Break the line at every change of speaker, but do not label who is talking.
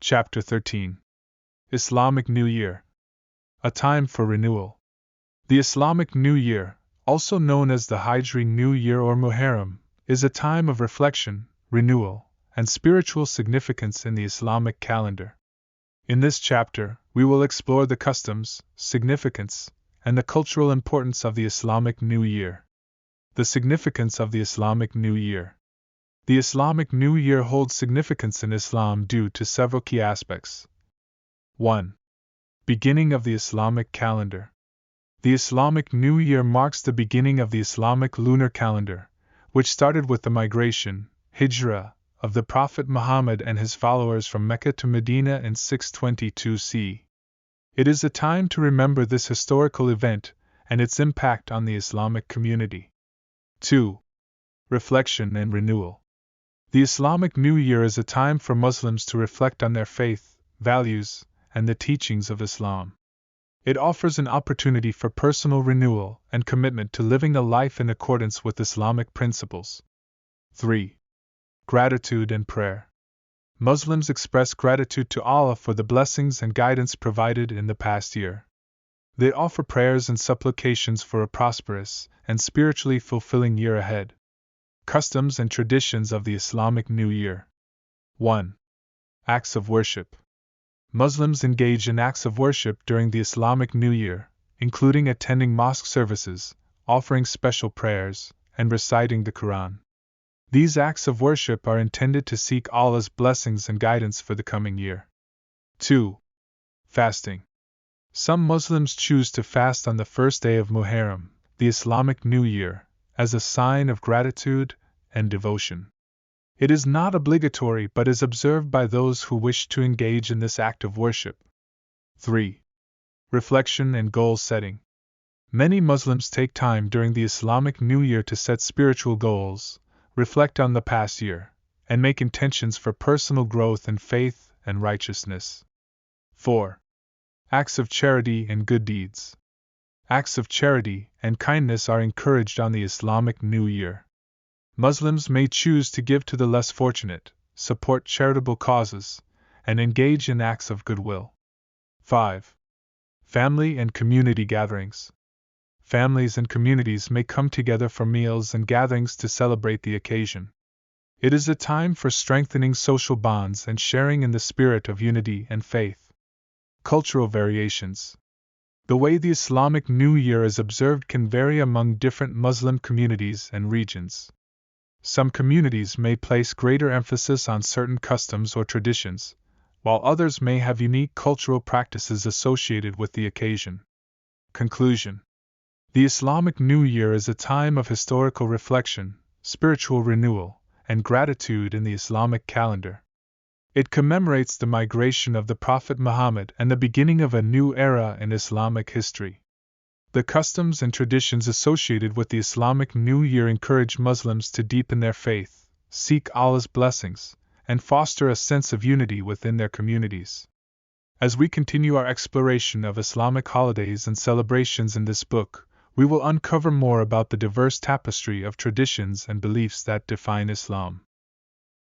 Chapter 13. Islamic New Year. A time for renewal. The Islamic New Year, also known as the Hijri New Year or Muharram, is a time of reflection, renewal, and spiritual significance in the Islamic calendar. In this chapter, we will explore the customs, significance, and the cultural importance of the Islamic New Year. The significance of the Islamic New Year. The Islamic New Year holds significance in Islam due to several key aspects. 1. Beginning of the Islamic calendar. The Islamic New Year marks the beginning of the Islamic lunar calendar, which started with the migration, Hijra, of the Prophet Muhammad and his followers from Mecca to Medina in 622 CE. It is a time to remember this historical event and its impact on the Islamic community. 2. Reflection and renewal. The Islamic New Year is a time for Muslims to reflect on their faith, values, and the teachings of Islam. It offers an opportunity for personal renewal and commitment to living a life in accordance with Islamic principles. 3. Gratitude and prayer. Muslims express gratitude to Allah for the blessings and guidance provided in the past year. They offer prayers and supplications for a prosperous and spiritually fulfilling year ahead. Customs and traditions of the Islamic New Year. 1. Acts of worship. Muslims engage in acts of worship during the Islamic New Year, including attending mosque services, offering special prayers, and reciting the Quran. These acts of worship are intended to seek Allah's blessings and guidance for the coming year. 2. Fasting. Some Muslims choose to fast on the first day of Muharram, the Islamic New Year, as a sign of gratitude and devotion. It is not obligatory but is observed by those who wish to engage in this act of worship. 3. Reflection and goal setting. Many Muslims take time during the Islamic New Year to set spiritual goals, reflect on the past year, and make intentions for personal growth in faith and righteousness. 4. Acts of charity and good deeds. Acts of charity and kindness are encouraged on the Islamic New Year. Muslims may choose to give to the less fortunate, support charitable causes, and engage in acts of goodwill. 5. Family and community gatherings. Families and communities may come together for meals and gatherings to celebrate the occasion. It is a time for strengthening social bonds and sharing in the spirit of unity and faith. Cultural variations. The way the Islamic New Year is observed can vary among different Muslim communities and regions. Some communities may place greater emphasis on certain customs or traditions, while others may have unique cultural practices associated with the occasion. Conclusion. The Islamic New Year is a time of historical reflection, spiritual renewal, and gratitude in the Islamic calendar. It commemorates the migration of the Prophet Muhammad and the beginning of a new era in Islamic history. The customs and traditions associated with the Islamic New Year encourage Muslims to deepen their faith, seek Allah's blessings, and foster a sense of unity within their communities. As we continue our exploration of Islamic holidays and celebrations in this book, we will uncover more about the diverse tapestry of traditions and beliefs that define Islam.